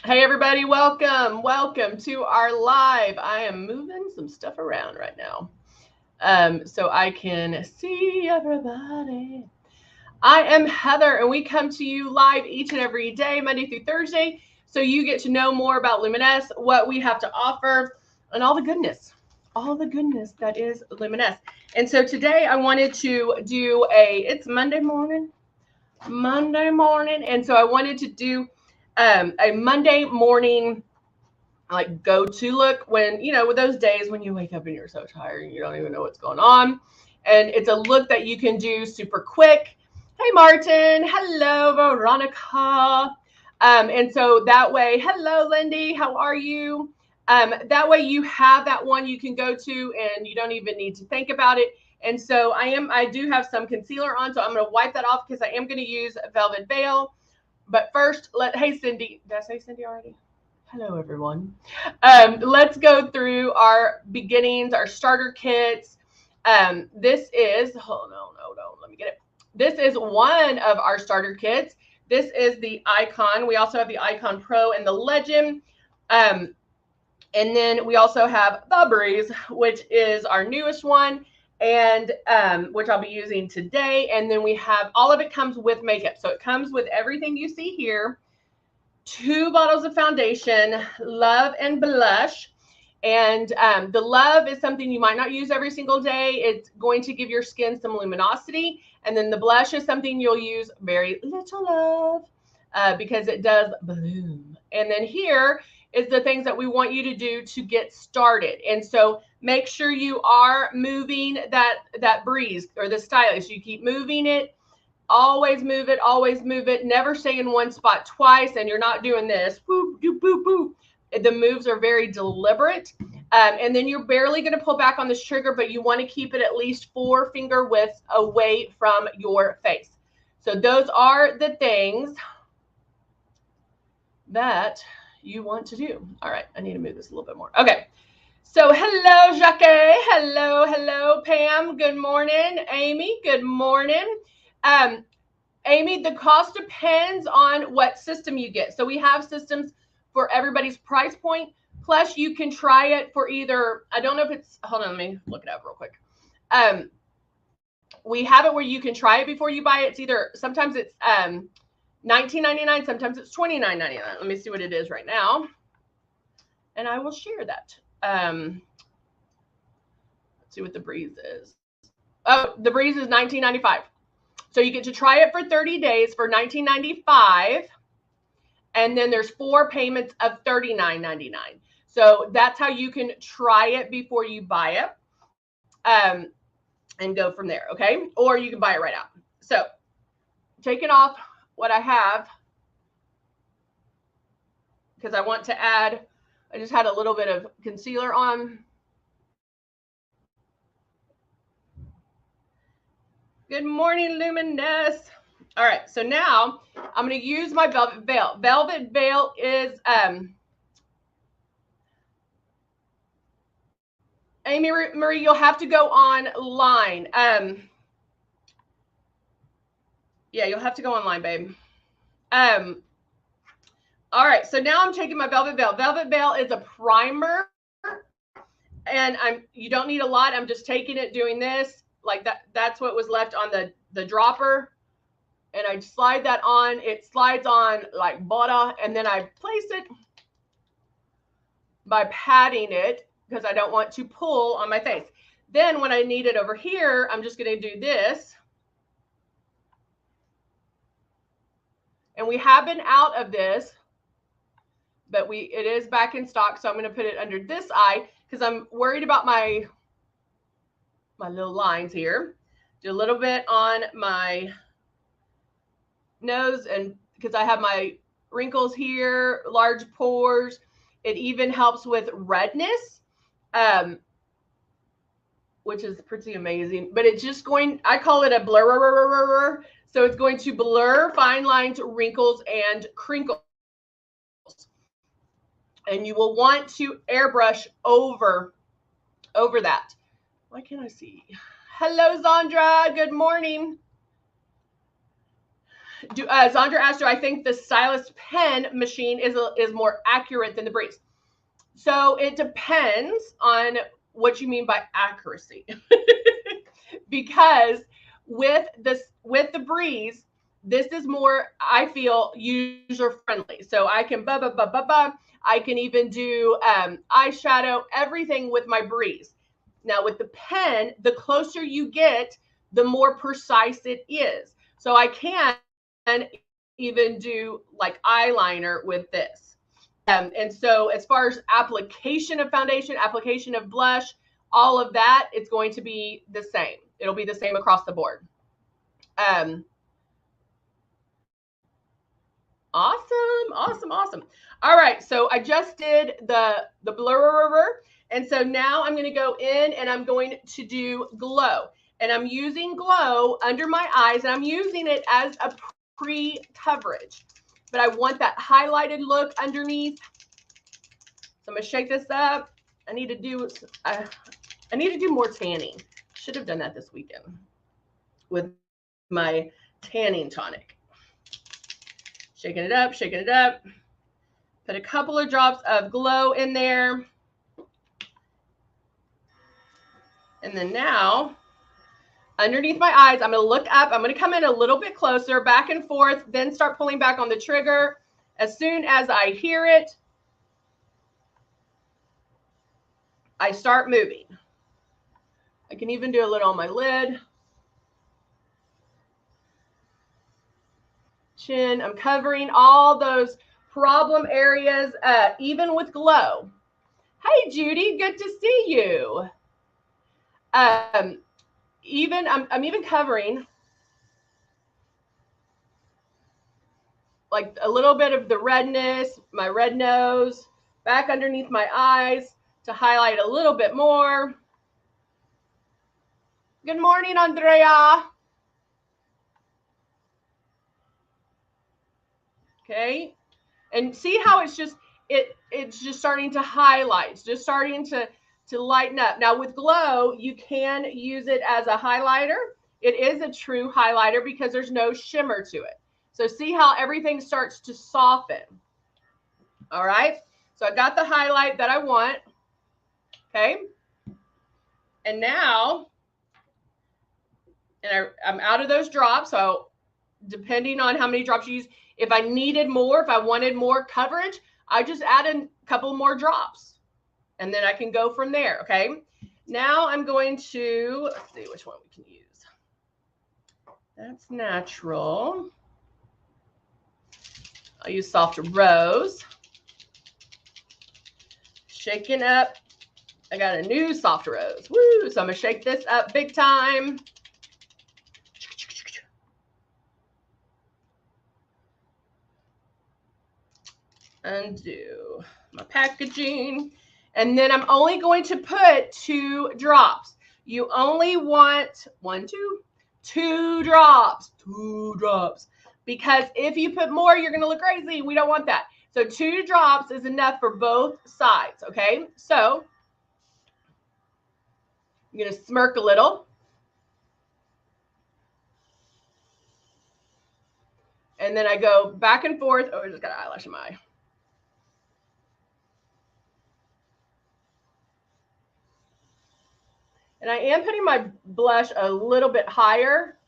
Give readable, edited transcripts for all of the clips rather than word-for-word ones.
Hey everybody, welcome to our live. I am moving some stuff around right now, so I can see everybody. I am Heather, and we come to you live each and every day, Monday through Thursday, so you get to know more about Luminess, what we have to offer, and all the goodness that is Luminess. And so today I wanted to do it's Monday morning, and so I wanted to do a Monday morning like go to look when with those days when you wake up and you're so tired and you don't even know what's going on, and it's a look that you can do super quick. Hey Martin, hello Veronica. And so that way, hello Lindy, how are you? That way you have that one you can go to and you don't even need to think about it. And so I do have some concealer on, so I'm going to wipe that off because I am going to use Velvet Veil. But first, hey Cindy, did I say Cindy already? Hello everyone. Let's go through our beginnings, our starter kits. This is, hold on, let me get it. This is one of our starter kits. This is the Icon. We also have the Icon Pro and the Legend. Um, and then we also have the Breeze, which is our newest one, and which I'll be using today. And then we have all of it comes with makeup. So it comes with everything you see here. 2 bottles of foundation, Love and Blush. And the Love is something you might not use every single day. It's going to give your skin some luminosity. And then the Blush is something you'll use very little of because it does bloom. And then here is the things that we want you to do to get started. And so make sure you are moving that breeze or the stylus. You keep moving it. Always move it, always move it. Never stay in one spot twice, and you're not doing this. Boop, boop, boop, boop. The moves are very deliberate. And then you're barely going to pull back on this trigger, but you want to keep it at least 4-finger width away from your face. So those are the things that you want to do. All right, I need to move this a little bit more. Okay. So hello, Jacques. Hello, Pam. Good morning. Amy, good morning. Amy, the cost depends on what system you get. So we have systems for everybody's price point. Plus, you can try it for either, I don't know if it's, hold on, let me look it up real quick. We have it where you can try it before you buy it. It's either, sometimes it's $19.99, sometimes it's $29.99. Let me see what it is right now. And I will share that. Let's see what the Breeze is. Oh, the Breeze is $19.95. So you get to try it for 30 days for $19.95. And then there's 4 payments of $39.99. So that's how you can try it before you buy it, and go from there, okay? Or you can buy it right out. So taking off what I have, because I want to add, I just had a little bit of concealer on. Good morning, Luminess. All right, so now I'm going to use my Velvet Veil. Velvet Veil is Amy Marie, you'll have to go online. Yeah, you'll have to go online, babe. All right, so now I'm taking my Velvet Veil. Velvet Veil is a primer, and you don't need a lot. I'm just taking it, doing this like that. That's what was left on the dropper, and I slide that on. It slides on like butter, and then I place it by patting it because I don't want to pull on my face. Then when I need it over here, I'm just going to do this. And we have been out of this, but it is back in stock. So I'm going to put it under this eye because I'm worried about my little lines here. Do a little bit on my nose, and because I have my wrinkles here, large pores. It even helps with redness, which is pretty amazing. But it's just I call it a blur. So it's going to blur fine lines, wrinkles, and crinkles. And you will want to airbrush over that. Why can't I see? Hello, Zandra. Good morning. Zandra asked, do I think the stylus pen machine is more accurate than the Breeze? So it depends on what you mean by accuracy. Because with the Breeze, this is more, I feel, user friendly. So I can I can even do eyeshadow, everything with my Breeze. Now with the pen, the closer you get, the more precise it is. So I can even do like eyeliner with this. And so as far as application of foundation, application of blush, all of that, it's going to be the same. It'll be the same across the board. Awesome. All right, so I just did the blur, and so now I'm going to go in and I'm going to do glow, and I'm using glow under my eyes, and I'm using it as a pre-coverage, but I want that highlighted look underneath. So I'm going to shake this up. I need to do more tanning. Should have done that this weekend with my tanning tonic. Shaking it up. Put a couple of drops of glow in there. And then now, underneath my eyes, I'm going to look up. I'm going to come in a little bit closer, back and forth, then start pulling back on the trigger. As soon as I hear it, I start moving. I can even do a little on my lid. Chin. I'm covering all those problem areas, even with glow. Hey, Judy, good to see you. I'm even covering like a little bit of the redness, my red nose, back underneath my eyes to highlight a little bit more. Good morning, Andrea. Okay, and see how it's just starting to highlight, just starting to lighten up. Now with glow, you can use it as a highlighter. It is a true highlighter because there's no shimmer to it. So see how everything starts to soften. All right, so I got the highlight that I want. Okay, and now, I'm out of those drops. So depending on how many drops you use, if I needed more, if I wanted more coverage, I just add a couple more drops and then I can go from there. Okay. Now I'm going to, let's see which one we can use. That's natural. I'll use Soft Rose. Shaking up. I got a new Soft Rose. Woo! So I'm going to shake this up big time. Undo my packaging, and then I'm only going to put 2 drops. You only want 2 drops, because if you put more, you're going to look crazy. We don't want that. So 2 drops is enough for both sides. Okay, so I'm going to smirk a little. And then I go back and forth. Oh, I just got an eyelash in my eye. And I am putting my blush a little bit higher.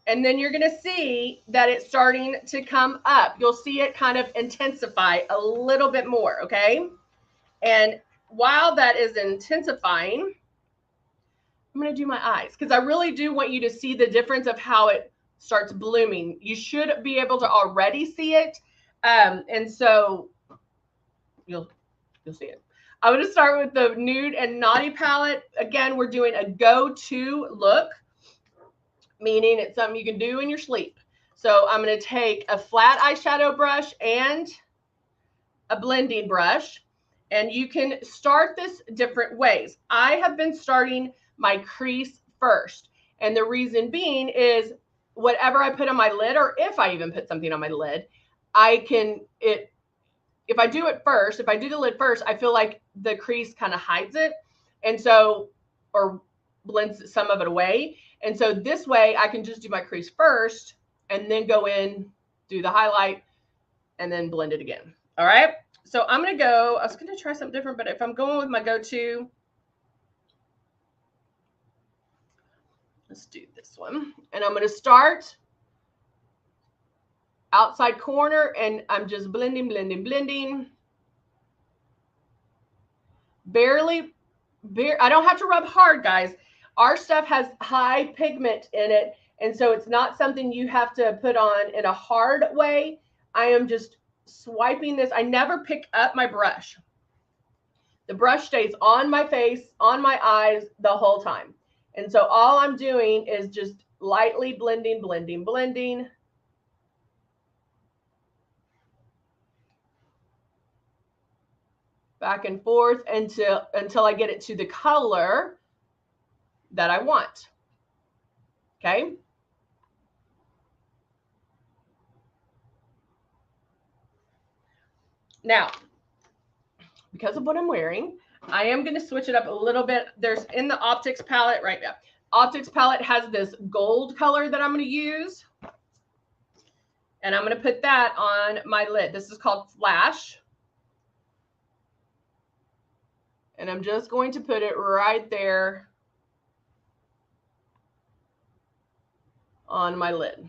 And then you're going to see that it's starting to come up. You'll see it kind of intensify a little bit more, okay? And while that is intensifying, I'm going to do my eyes because I really do want you to see the difference of how it starts blooming. You should be able to already see it. And so you'll see it. I'm going to start with the Nude and Naughty palette. Again, we're doing a go-to look, meaning it's something you can do in your sleep. So I'm going to take a flat eyeshadow brush and a blending brush, and you can start this different ways. I have been starting my crease first, and the reason being is whatever I put on my lid, or if I even put something on my lid, if I do it first, if I do the lid first, I feel like the crease kind of hides it, and so, or blends some of it away. And so this way I can just do my crease first and then go in, do the highlight, and then blend it again. All right. So I'm going to go, I was going to try something different, but if I'm going with my go-to, let's do this one. And I'm going to start outside corner, and I'm just blending, blending, blending. Barely, I don't have to rub hard, guys. Our stuff has high pigment in it, and so it's not something you have to put on in a hard way. I am just swiping this. I never pick up my brush. The brush stays on my face, on my eyes the whole time. And so all I'm doing is just lightly blending, blending, blending. Back and forth until I get it to the color that I want. Okay. Now, because of what I'm wearing, I am going to switch it up a little bit. There's in the Optics palette right now. Optics palette has this gold color that I'm going to use. And I'm going to put that on my lid. This is called Flash. And I'm just going to put it right there on my lid.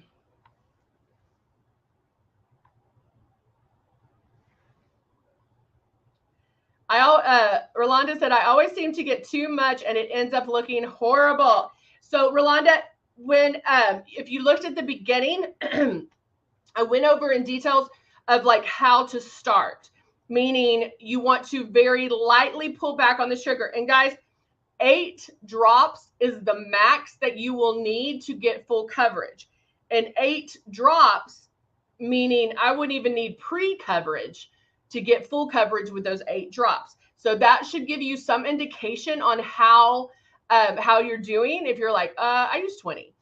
Rolanda said, I always seem to get too much and it ends up looking horrible. So Rolanda, when if you looked at the beginning, I went over in details of like how to start, meaning you want to very lightly pull back on the sugar. And guys, 8 drops is the max that you will need to get full coverage. And 8 drops, meaning I wouldn't even need pre-coverage to get full coverage with those 8 drops. So that should give you some indication on how you're doing. If you're like, I use 20.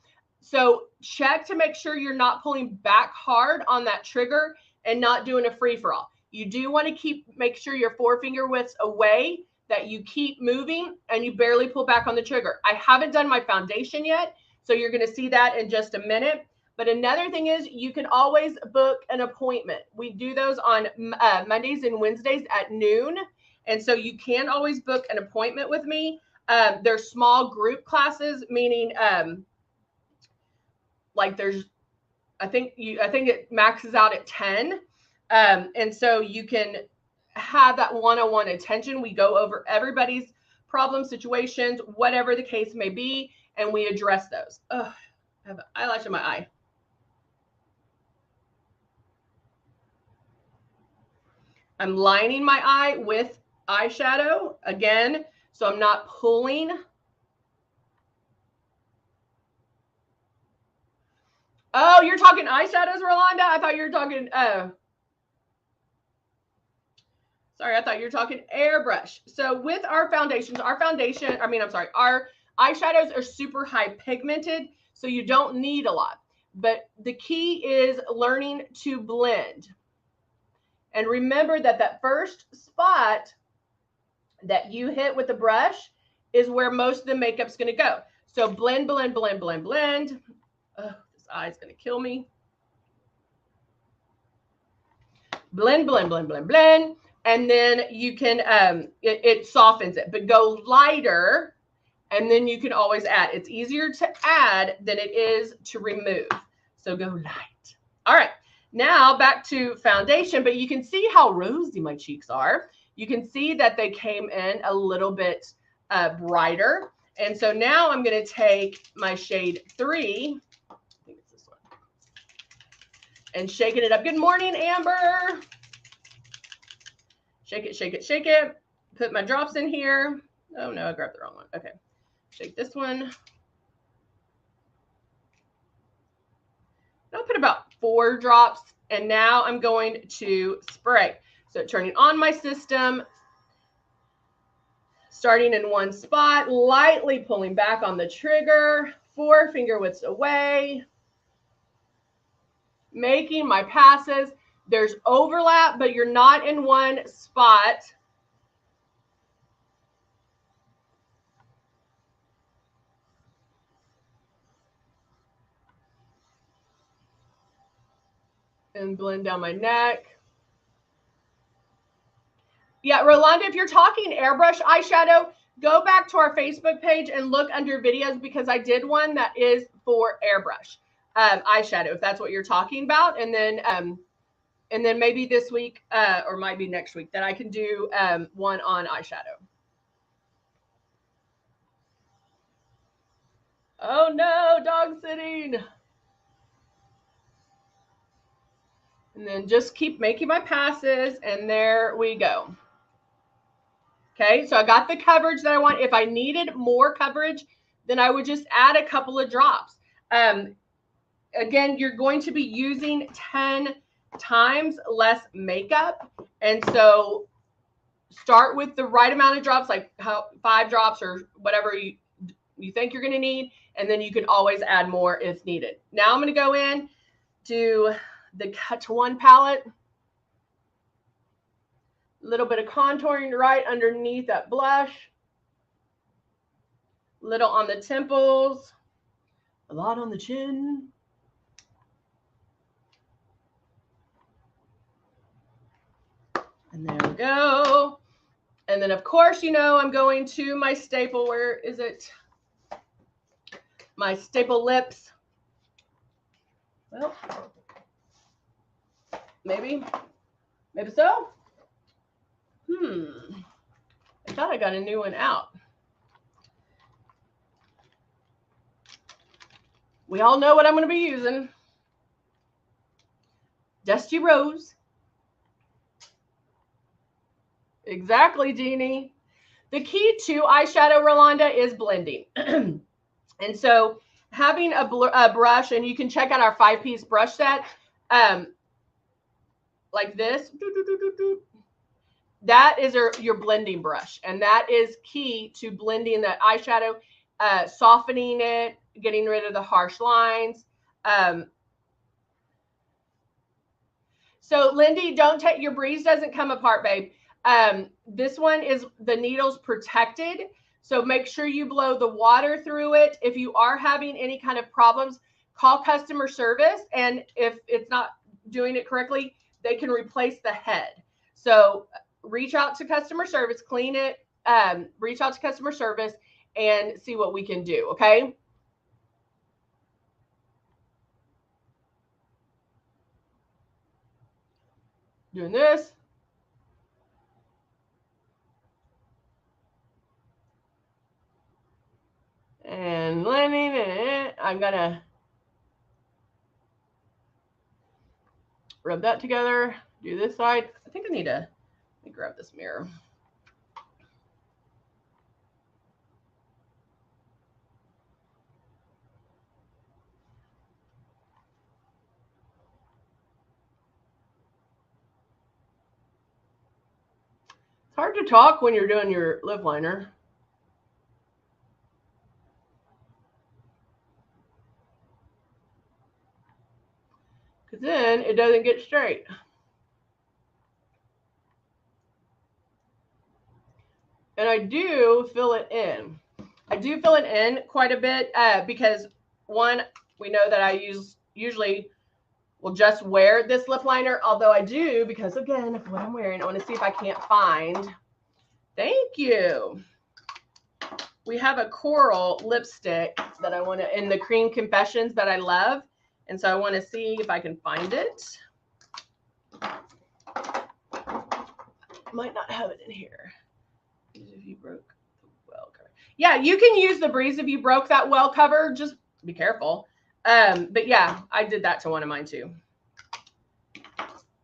So check to make sure you're not pulling back hard on that trigger and not doing a free-for-all. You do want to make sure your forefinger width's away, that you keep moving and you barely pull back on the trigger. I haven't done my foundation yet, so you're going to see that in just a minute. But another thing is you can always book an appointment. We do those on Mondays and Wednesdays at noon. And so you can always book an appointment with me. They're small group classes, meaning like I think it maxes out at 10. And so you can have that one-on-one attention. We go over everybody's problem situations, whatever the case may be, and we address those. Oh, I have an eyelash in my eye. I'm lining my eye with eyeshadow again, so I'm not pulling. Oh, you're talking eyeshadows, Rolanda? I thought you were talking, sorry, I thought you were talking airbrush. So with our foundations, our eyeshadows are super high pigmented, so you don't need a lot. But the key is learning to blend. And remember that first spot that you hit with the brush is where most of the makeup's going to go. So blend, blend, blend, blend, blend. Oh, this eye's going to kill me. Blend, blend, blend, blend, blend. And then you can, it softens it, but go lighter. And then you can always add. It's easier to add than it is to remove. So go light. All right. Now back to foundation, but you can see how rosy my cheeks are. You can see that they came in a little bit brighter. And so now I'm going to take my shade 3, I think it's this one, and shaking it up. Good morning, Amber. Shake it, shake it, shake it. Put my drops in here. Oh no, I grabbed the wrong one. Okay. Shake this one. I'll put about 4 drops, and now I'm going to spray. So turning on my system, starting in one spot, lightly pulling back on the trigger, 4 finger widths away, making my passes. There's overlap, but you're not in one spot. And blend down my neck. Yeah, Rolanda, if you're talking airbrush eyeshadow, go back to our Facebook page and look under videos, because I did one that is for airbrush eyeshadow, if that's what you're talking about. And then maybe this week or might be next week that I can do one on eyeshadow. Oh no, dog sitting. And then just keep making my passes, and there we go. Okay, so I got the coverage that I want. If I needed more coverage, then I would just add a couple of drops. Again, you're going to be using 10 times less makeup. And so start with the right amount of drops, like 5 drops or whatever you think you're going to need. And then you can always add more if needed. Now I'm going to go in to the Cut 1 palette. A little bit of contouring right underneath that blush. Little on the temples. A lot on the chin. And there we go. And then, of course, you know, I'm going to my staple. Where is it? My staple lips. Well, maybe so. I thought I got a new one out. We all know what I'm going to be using. Dusty Rose. Exactly, Jeannie. The key to eyeshadow, Rolanda, is blending. And so having a brush, and you can check out our 5-piece brush set, like this. That is your blending brush, and that is key to blending that eyeshadow, softening it, getting rid of the harsh lines. So Lindy, don't take your breeze doesn't come apart, babe. This one is the needle's protected, so make sure you blow the water through it. If you are having any kind of problems, call customer service, and if it's not doing it correctly, they can replace the head. So reach out to customer service, clean it, reach out to customer service and see what we can do, okay? Doing this. And blending it. I'm gonna rub that together, do this side. I think I need to, let me grab this mirror. It's hard to talk when you're doing your lip liner. Because then it doesn't get straight. And I do fill it in. I do fill it in quite a bit because, one, we know that I usually will just wear this lip liner, although I do, because again, of what I'm wearing, I want to see if I can't find. Thank you. We have a coral lipstick that I want to, in the Cream Confessions, that I love. And so I want to see if I can find it. Might not have it in here. If you broke the well cover. Yeah, you can use the breeze if you broke that well cover. Just be careful. But yeah, I did that to one of mine too.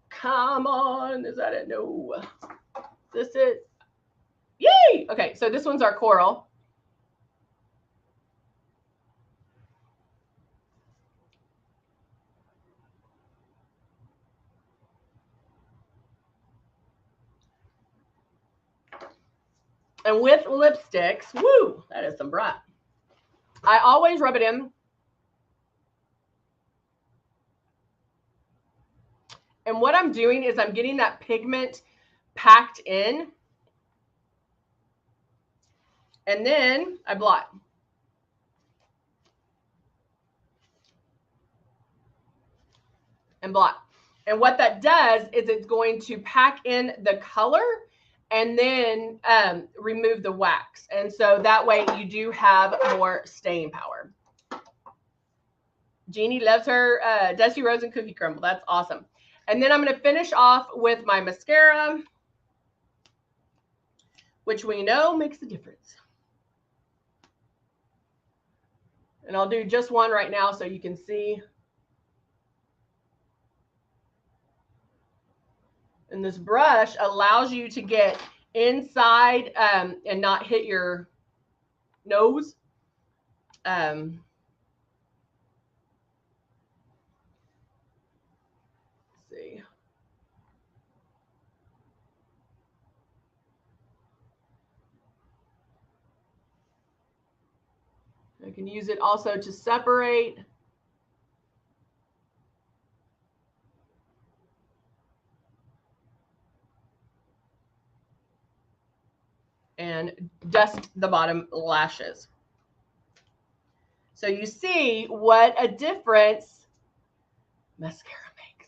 Come on, is that it? No. Is this it? Yay! Okay, so this one's our coral. And with lipsticks, woo, that is some brat. I always rub it in. And what I'm doing is I'm getting that pigment packed in. And then I blot. And blot. And what that does is it's going to pack in the color and then remove the wax. And so that way you do have more staying power. Jeannie loves her Dusty Rose and Cookie Crumble. That's awesome. And then I'm going to finish off with my mascara, which we know makes a difference. And I'll do just one right now so you can see. And this brush allows you to get inside and not hit your nose. Let's see. I can use it also to separate. And dust the bottom lashes. So you see what a difference mascara makes.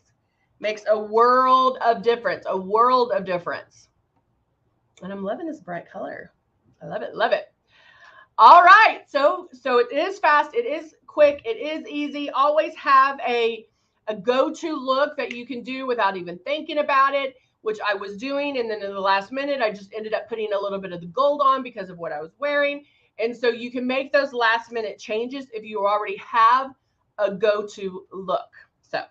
Makes a world of difference, a world of difference. And I'm loving this bright color. I love it, love it. All right, so it is fast, it is quick, it is easy. Always have a go-to look that you can do without even thinking about it, which I was doing. And then in the last minute, I just ended up putting a little bit of the gold on because of what I was wearing. And so you can make those last minute changes if you already have a go-to look. So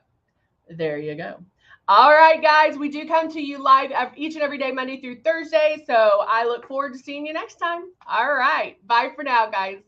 there you go. All right, guys, we do come to you live each and every day, Monday through Thursday. So I look forward to seeing you next time. All right. Bye for now, guys.